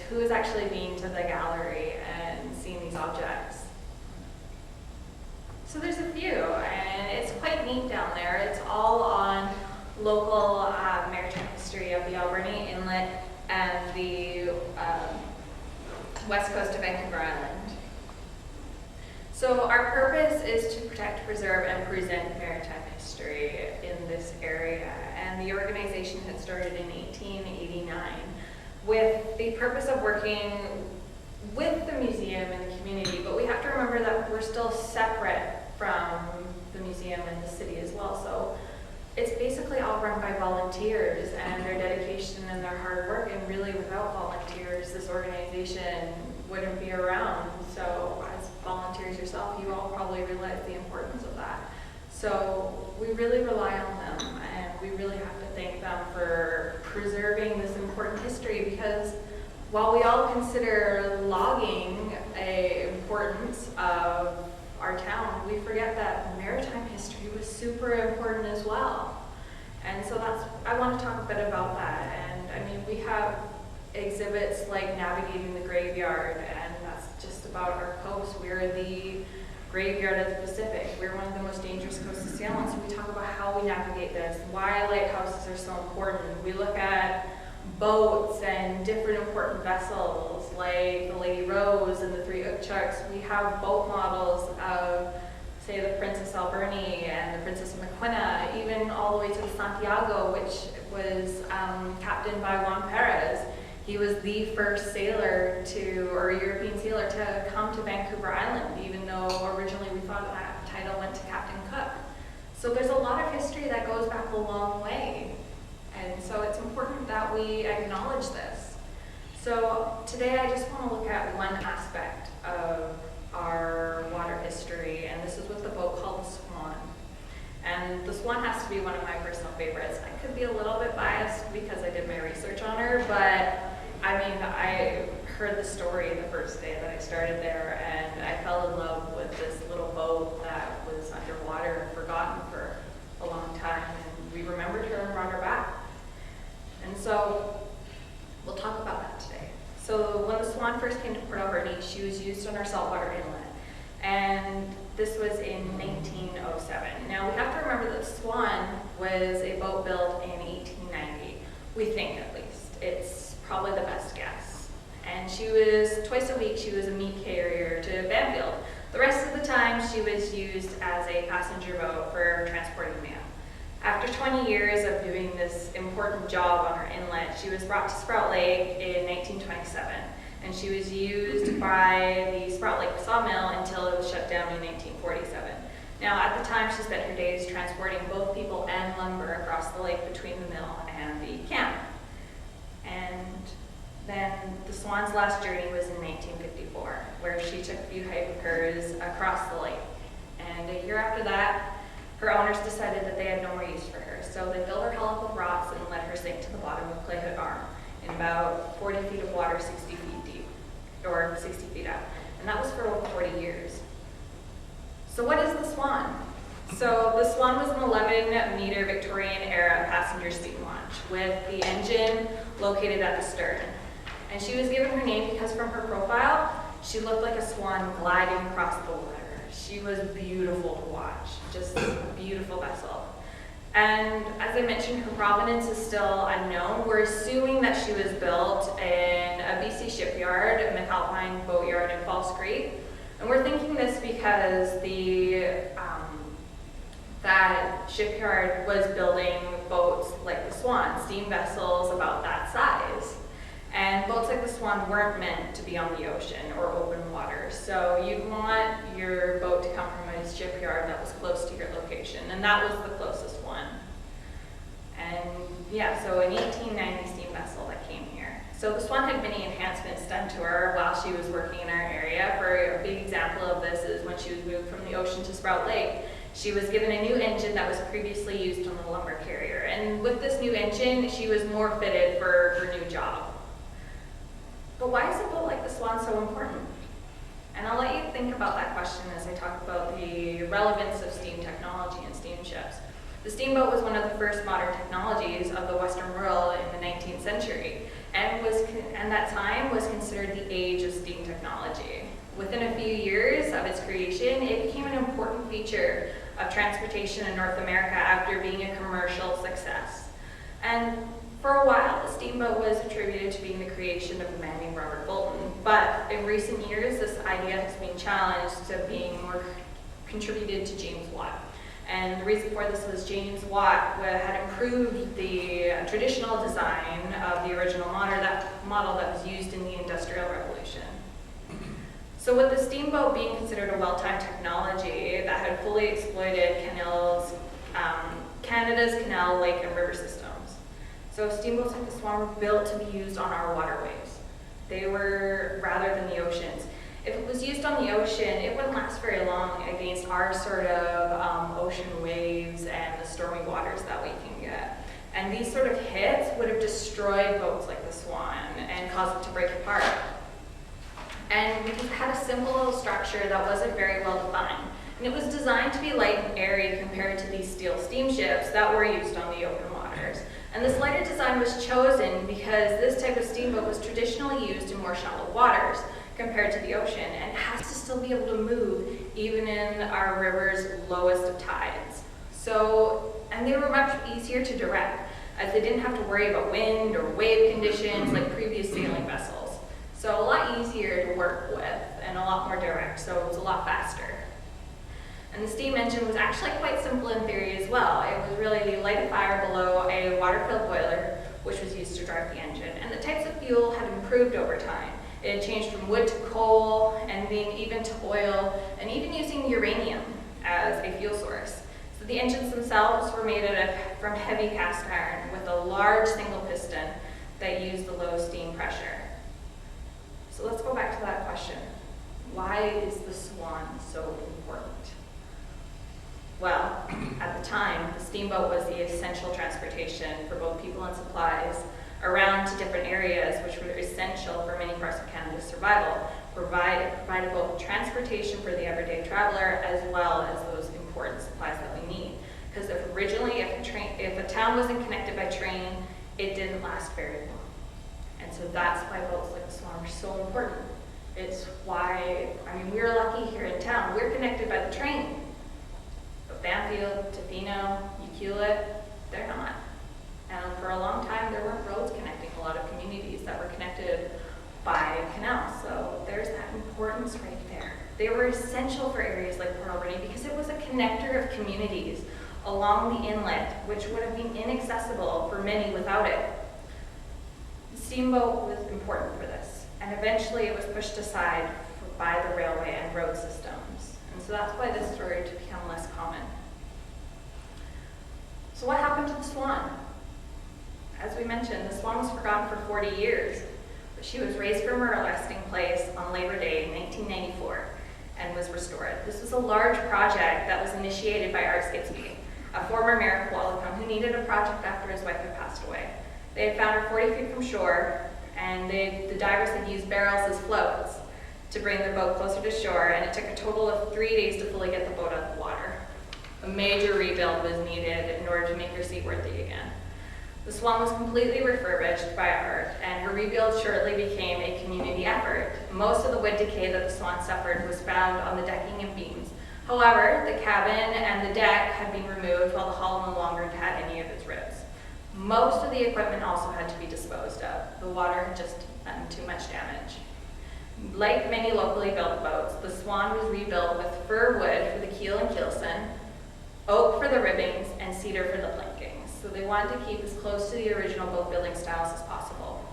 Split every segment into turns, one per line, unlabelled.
who has actually been to the gallery and seen these objects? So there's a few, and it's quite neat down there. It's all on local maritime history of the Alberni Inlet and the west coast of Vancouver Island. So our purpose is to protect, preserve, and present maritime history in this area. And the organization had started in 1889 with the purpose of working with the museum and the community, but we have to remember that we're still separate from the museum and the city as well. So it's basically all run by volunteers and their dedication and their hard work, and really without volunteers, this organization wouldn't be around. So as volunteers yourself, you all probably realize the importance of that. So we really rely on them, and we really have to thank them for preserving this important history, because while we all consider logging an importance of our town, we forget that maritime history was super important as well. And so I want to talk a bit about that. And I mean, we have exhibits like navigating the graveyard, and that's just about our coast. We're the graveyard of the Pacific. We're one of the most dangerous coasts to sail on, so we talk about how we navigate this, why lighthouses are so important. We look at boats and different important vessels like the Lady Rose and the Three Ukchucks. We have boat models of, say, the Princess Alberni and the Princess Maquina, even all the way to the Santiago, which was captained by Juan Perez. He was the first sailor or European sailor to come to Vancouver Island, even though originally we thought that title went to Captain Cook. So there's a lot of history that goes back a long way. And so it's important that we acknowledge this. So today I just want to look at one aspect of our water history, and this is with the boat called the Swan. And the Swan has to be one of my personal favorites. I could be a little bit biased because I did my research on her, but I mean, I heard the story the first day that I started there, and I fell in love with this little boat that was underwater and forgotten for a long time, and we remembered her and brought her back. And so we'll talk about that today. So when the Swan first came to Port Alberni, she was used on our saltwater inlet, and this was in 1907. Now we have to remember that the Swan was a boat built in 1890, we think at least. It's probably the best guess. And she was, twice a week, she was a meat carrier to Banfield. The rest of the time, she was used as a passenger boat for transporting mail. After 20 years of doing this important job on our inlet, she was brought to Sprout Lake in 1927, and she was used by the Sprout Lake sawmill until it was shut down in 1947. Now, at the time, she spent her days transporting both people and lumber across the lake between the mill and the camp. And then the Swan's last journey was in 1954, where she took a few hikers across the lake. And a year after that, her owners decided that they had no more use for her, so they filled her hull up with rocks and let her sink to the bottom of Clay Hood Arm in about 40 feet of water, 60 feet deep, or 60 feet up. And that was for over 40 years. So what is the Swan? So the Swan was an 11-meter Victorian-era passenger steam launch with the engine located at the stern. And she was given her name because from her profile, she looked like a swan gliding across the water. She was beautiful to watch, just a beautiful vessel. And as I mentioned, her provenance is still unknown. We're assuming that she was built in a BC shipyard, a McAlpine boatyard in False Creek. And we're thinking this because that shipyard was building boats like the Swan, steam vessels about that size. And boats like the Swan weren't meant to be on the ocean or open water. So you'd want your boat to come from a shipyard that was close to your location, and that was the closest one. And yeah, so an 1890 steam vessel that came here. So the Swan had many enhancements done to her while she was working in our area. For a big example of this is when she was moved from the ocean to Sprout Lake, she was given a new engine that was previously used on the lumber carrier. And with this new engine, she was more fitted for her new job. But why is a boat like the Swan so important? And I'll let you think about that question as I talk about the relevance of steam technology and steamships. The steamboat was one of the first modern technologies of the Western world in the 19th century. and that time was considered the age of steam technology. Within a few years of its creation, it became an important feature of transportation in North America after being a commercial success. And for a while, the steamboat was attributed to being the creation of a man named Robert Fulton, but in recent years, this idea has been challenged to being more contributed to James Watt. And the reason for this was James Watt had improved the traditional design of the original model that was used in the Industrial Revolution. So with the steamboat being considered a well-timed technology that had fully exploited Canada's canal, lake, and river systems. So steamboats like the Swan were built to be used on our waterways. They were, rather than the oceans. If it was used on the ocean, it wouldn't last very long against our sort of ocean waves and the stormy waters that we can get. And these sort of hits would have destroyed boats like the Swan and caused it to break apart. And because it had a simple little structure that wasn't very well defined. And it was designed to be light and airy compared to these steel steamships that were used on the open waters. And this lighter design was chosen because this type of steamboat was traditionally used in more shallow waters compared to the ocean, and it has to still be able to move even in our river's lowest of tides. And they were much easier to direct, as they didn't have to worry about wind or wave conditions like previous sailing vessels. So a lot easier to work with and a lot more direct, so it was a lot faster. And the steam engine was actually quite simple in theory as well. It was really the light a fire below a water-filled boiler, which was used to drive the engine. And the types of fuel had improved over time. It had changed from wood to coal, and being even to oil, and even using uranium as a fuel source. So the engines themselves were made from heavy cast iron with a large single piston that used the low steam pressure. So let's go back to that question. Why is the Swan so important? Well, at the time, the steamboat was the essential transportation for both people and supplies around to different areas, which were essential for many parts of Canada's survival. It provided both transportation for the everyday traveler as well as those important supplies that we need. Because if a town wasn't connected by train, it didn't last very long. And so that's why boats like the Swan are so important. It's why, we're lucky here in town. We're connected by the train. But Banfield, Tofino, Ucluelet, they're not. And for a long time, there weren't roads connecting a lot of communities that were connected by canals. So there's that importance right there. They were essential for areas like Port Alberni because it was a connector of communities along the inlet, which would have been inaccessible for many without it. The steamboat was important for this, and eventually it was pushed aside by the railway and road systems. And so that's why this started to become less common. So what happened to the Swan? As we mentioned, the Swan was forgotten for 40 years, but she was raised from her resting place on Labor Day in 1994 and was restored. This was a large project that was initiated by Art Skitsby, a former mayor of Wallakum who needed a project after his wife had passed away. They had found her 40 feet from shore, and the divers had used barrels as floats to bring the boat closer to shore, and it took a total of 3 days to fully get the boat out of the water. A major rebuild was needed in order to make her seaworthy again. The Swan was completely refurbished by Art, and her rebuild shortly became a community effort. Most of the wood decay that the Swan suffered was found on the decking and beams. However, the cabin and the deck had been removed while the hull no longer had any of its ribs. Most of the equipment also had to be disposed of. The water had just done too much damage. Like many locally built boats, the Swan was rebuilt with fir wood for the keel and keelson, oak for the ribbings, and cedar for the plankings. So they wanted to keep as close to the original boat building styles as possible.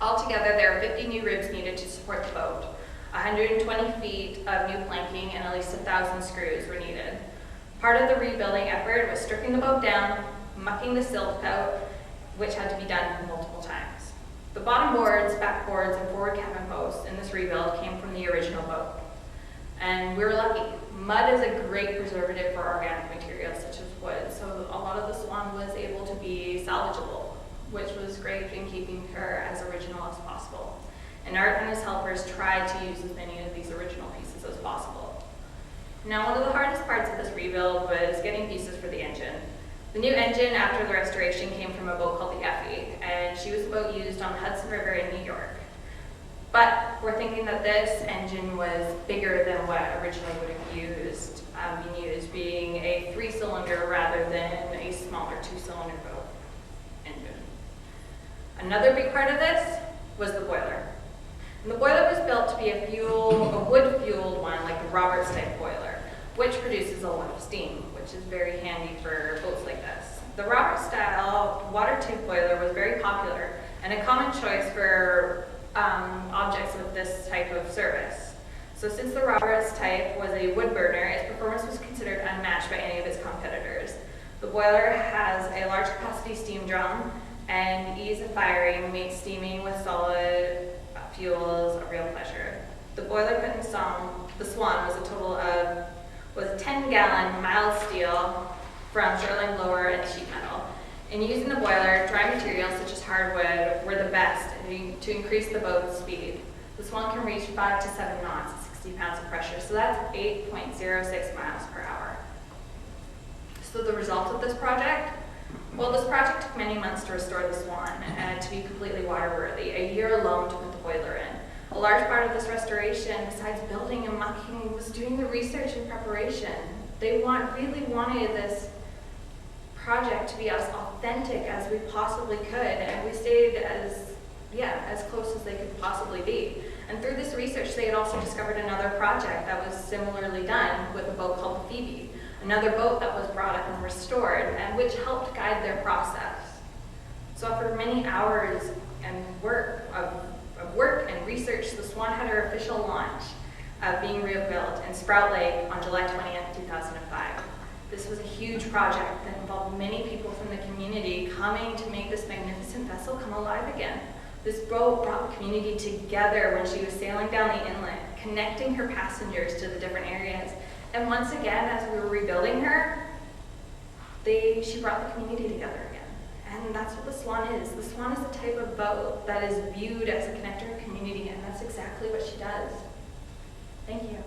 Altogether, there are 50 new ribs needed to support the boat. 120 feet of new planking and at least 1,000 screws were needed. Part of the rebuilding effort was stripping the boat down, mucking the silt out, which had to be done multiple times. The bottom boards, back boards, and forward cabin posts in this rebuild came from the original boat. And we were lucky. Mud is a great preservative for organic materials such as wood, so a lot of the Swan was able to be salvageable, which was great in keeping her as original as possible. And Art and his helpers tried to use as many of these original pieces as possible. Now, one of the hardest parts of this rebuild was getting pieces for the engine. The new engine after the restoration came from a boat called the Effie, and she was the boat used on the Hudson River in New York. But we're thinking that this engine was bigger than what originally would have been used, being a 3-cylinder rather than a smaller 2-cylinder boat engine. Another big part of this was the boiler. And the boiler was built to be a wood-fueled one, like the Roberts type boiler, which produces a lot of steam, which is very handy for boats like this. The Roberts style water tube boiler was very popular and a common choice for objects with this type of service. So since the Roberts type was a wood burner, its performance was considered unmatched by any of its competitors. The boiler has a large capacity steam drum, and ease of firing makes steaming with solid fuels a real pleasure. The boiler put in the Swan was a 10-gallon mild steel from Sherling lower and sheet metal. In using the boiler, dry materials such as hardwood were the best to increase the boat's speed. The Swan can reach 5 to 7 knots at 60 pounds of pressure, so that's 8.06 miles per hour. So the result of this project? Well, this project took many months to restore the Swan and to be completely waterworthy, a year alone to put the boiler in. A large part of this restoration, besides building and mucking, was doing the research and preparation. They really wanted this project to be as authentic as we possibly could, and we stayed as close as they could possibly be. And through this research, they had also discovered another project that was similarly done with a boat called the Phoebe, another boat that was brought up and restored, and which helped guide their process. So after many hours and work and research, the Swan had her official launch of being rebuilt in Sprout Lake on July 20th, 2005. This was a huge project that involved many people from the community coming to make this magnificent vessel come alive again. This boat brought the community together when she was sailing down the inlet, connecting her passengers to the different areas. And once again, as we were rebuilding her, she brought the community together again. And that's what the Swan is. The Swan is the type of boat that is viewed as a connector of community, and that's exactly what she does. Thank you.